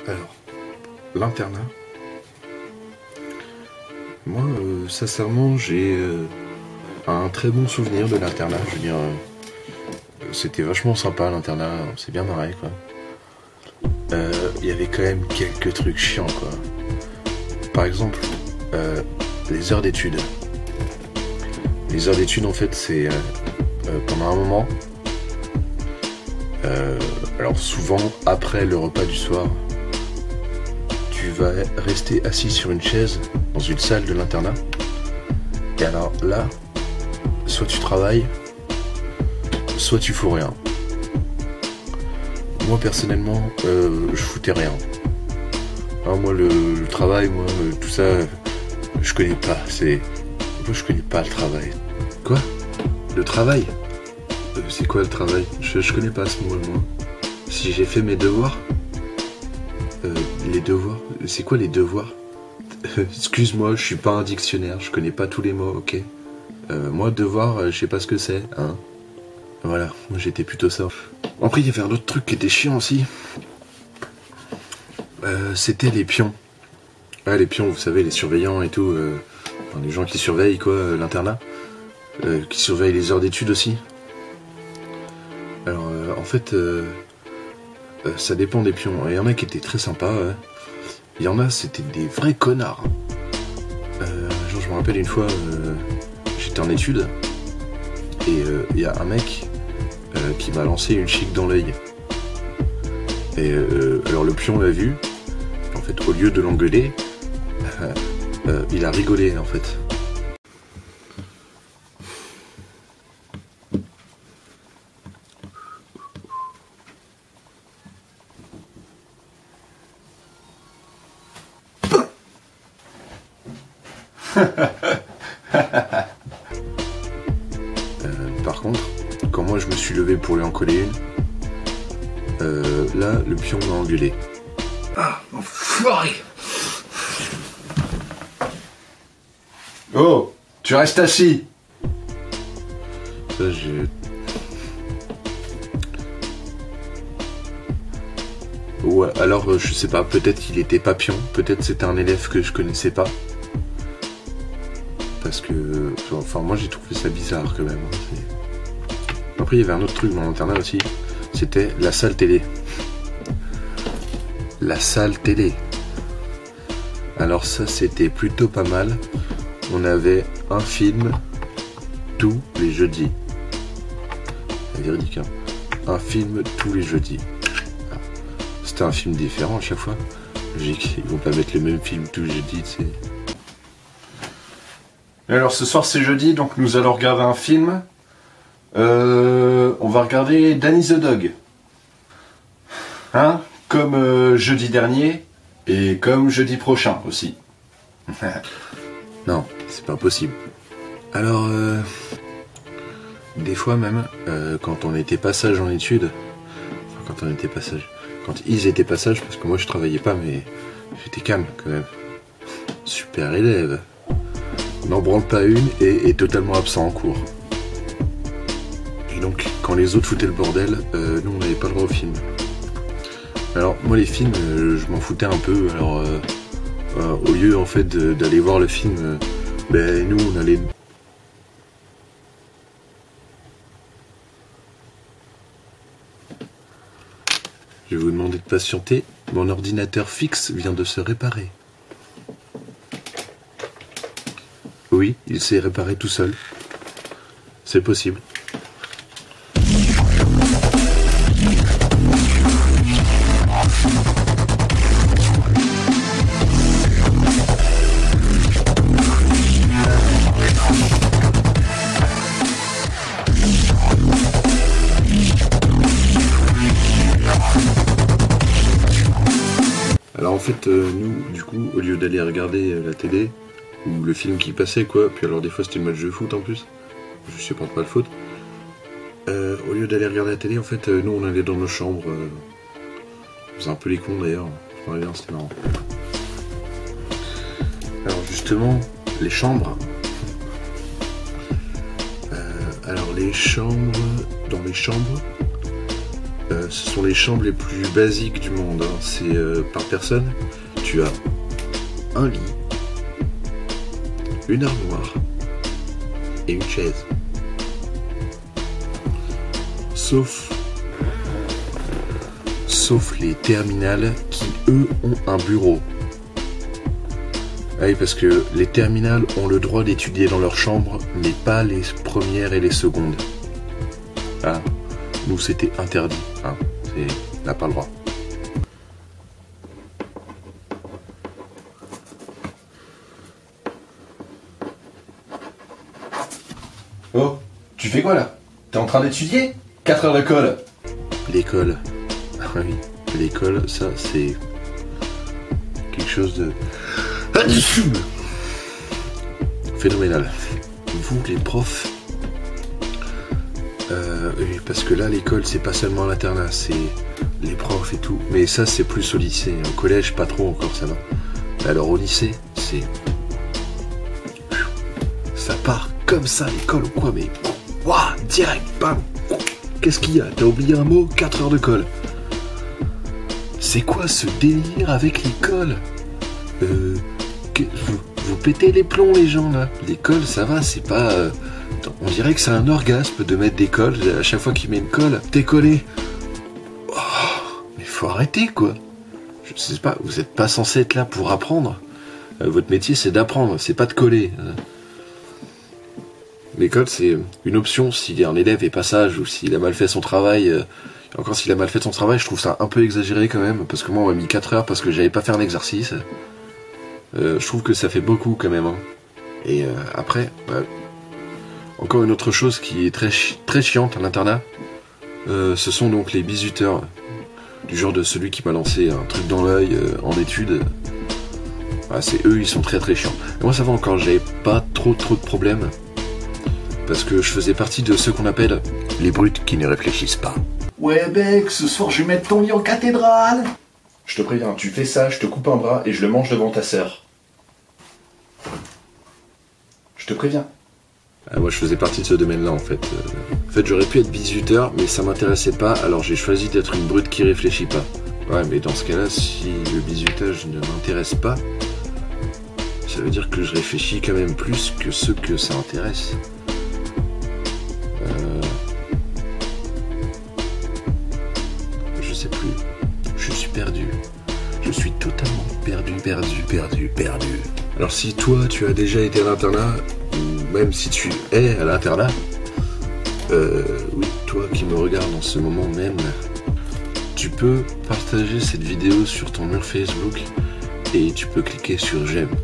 Alors, l'internat. Moi, sincèrement, j'ai un très bon souvenir de l'internat. Je veux dire, c'était vachement sympa l'internat, on s'est bien marré quoi. Il y avait quand même quelques trucs chiants quoi. Par exemple, les heures d'études. Les heures d'études en fait c'est pendant un moment, alors souvent après le repas du soir, tu vas rester assis sur une chaise dans une salle de l'internat. Et alors là, soit tu travailles, soit tu fous rien. Moi personnellement, je foutais rien. Alors, moi le travail, moi tout ça, je connais pas. Moi je connais pas le travail. Quoi? Le travail? C'est quoi le travail? Je connais pas ce mot moi. Si j'ai fait mes devoirs? Les devoirs? C'est quoi les devoirs? Excuse-moi, je suis pas un dictionnaire, je connais pas tous les mots, ok? Moi devoir, je sais pas ce que c'est, hein? Voilà, moi j'étais plutôt ça. Après il y avait un autre truc qui était chiant aussi. C'était les pions. Ouais, les pions, vous savez, les surveillants et tout, enfin, les gens qui surveillent quoi, l'internat, qui surveillent les heures d'études aussi. Alors en fait, ça dépend des pions. Il y en a qui étaient très sympas, ouais. Il y en a, c'était des vrais connards. Genre, je me rappelle une fois, j'étais en études et il y a un mec qui m'a lancé une chique dans l'œil. Et alors le pion l'a vu. En fait, au lieu de l'engueuler, il a rigolé en fait. Par contre, quand moi je me suis levé pour lui en coller une, là le pion m'a engueulé. Ah, enfoiré! Oh, tu restes assis. Ça j'ai... Ouais, alors je sais pas, peut-être qu'il était pas pion, peut-être c'était un élève que je connaissais pas. Parce que, enfin moi j'ai trouvé ça bizarre quand même. Après il y avait un autre truc dans l'internat aussi, c'était la salle télé. La salle télé. Alors ça c'était plutôt pas mal. On avait un film tous les jeudis. C'est véridique hein. Un film tous les jeudis. C'était un film différent à chaque fois. Logique, ils vont pas mettre le même film tous les jeudis, tu sais. Et alors ce soir c'est jeudi, donc nous allons regarder un film. On va regarder Danny the Dog. Hein? Comme jeudi dernier et comme jeudi prochain aussi. Non, c'est pas possible. Alors, des fois même, quand on était passage en études, enfin quand ils étaient passage, parce que moi je travaillais pas, mais j'étais calme quand même. Super élève. N'en branle pas une et totalement absent en cours. Et donc, quand les autres foutaient le bordel, nous on n'avait pas le droit au film. Alors moi les films, je m'en foutais un peu. Alors au lieu en fait d'aller voir le film, ben nous on allait... Je vais vous demander de patienter. Mon ordinateur fixe vient de se réparer. Oui, il s'est réparé tout seul. C'est possible. Alors en fait, nous, du coup, au lieu d'aller regarder la télé, ou le film qui passait quoi, puis alors des fois c'était le match de foot en plus, je supporte pas le foot, au lieu d'aller regarder la télé, en fait, nous on allait dans nos chambres, on faisait un peu les cons d'ailleurs, c'était marrant. Alors justement, les chambres, alors les chambres, dans les chambres, ce sont les chambres les plus basiques du monde. Hein. C'est par personne. Tu as un lit, une armoire et une chaise. Sauf les terminales qui, eux, ont un bureau. Ah oui, parce que les terminales ont le droit d'étudier dans leur chambre, mais pas les premières et les secondes. Ah, nous, c'était interdit. Hein. On n'a pas le droit. Oh, tu fais quoi là? T'es en train d'étudier? 4 heures de colle. L'école. Ah oui, l'école, ça, c'est quelque chose de phénoménal. Vous, les profs, oui, parce que là, l'école, c'est pas seulement l'internat, c'est les profs et tout. Mais ça, c'est plus au lycée. Au collège, pas trop encore, ça va. Alors au lycée, c'est... ça part comme ça, l'école ou quoi, mais... Waouh, direct, bam. Qu'est-ce qu'il y a? T'as oublié un mot? 4 heures de colle. C'est quoi ce délire avec l'école? Vous pétez les plombs, les gens, là. L'école, ça va, c'est pas... on dirait que c'est un orgasme de mettre des colles. À chaque fois qu'il met une colle, t'es collé. Oh, mais faut arrêter, quoi. Je sais pas, vous êtes pas censé être là pour apprendre. Votre métier, c'est d'apprendre, c'est pas de coller. L'école, c'est une option si un élève est pas sage ou s'il a mal fait son travail. Encore s'il a mal fait son travail, je trouve ça un peu exagéré quand même. Parce que moi, on m'a mis 4 heures parce que j'avais pas fait un exercice. Je trouve que ça fait beaucoup quand même. Hein. Et après, encore une autre chose qui est très chiante à l'internat, ce sont donc les bisuteurs. Du genre de celui qui m'a lancé un truc dans l'œil en études. C'est eux, ils sont très chiants. Et moi ça va encore, j'avais pas trop de problèmes. Parce que je faisais partie de ceux qu'on appelle les brutes qui ne réfléchissent pas. Ouais mec, ce soir je vais mettre ton lit en cathédrale. Je te préviens, tu fais ça, je te coupe un bras et je le mange devant ta sœur. Je te préviens. Moi je faisais partie de ce domaine-là en fait. En fait j'aurais pu être bisuteur mais ça m'intéressait pas, alors j'ai choisi d'être une brute qui réfléchit pas. Ouais mais dans ce cas-là, si le bisutage ne m'intéresse pas, ça veut dire que je réfléchis quand même plus que ceux que ça intéresse. Je sais plus. Je suis perdu. Je suis totalement perdu. Alors si toi tu as déjà été à l'internat, ou même si tu es à l'internat, oui, toi qui me regardes en ce moment même, tu peux partager cette vidéo sur ton mur Facebook et tu peux cliquer sur j'aime.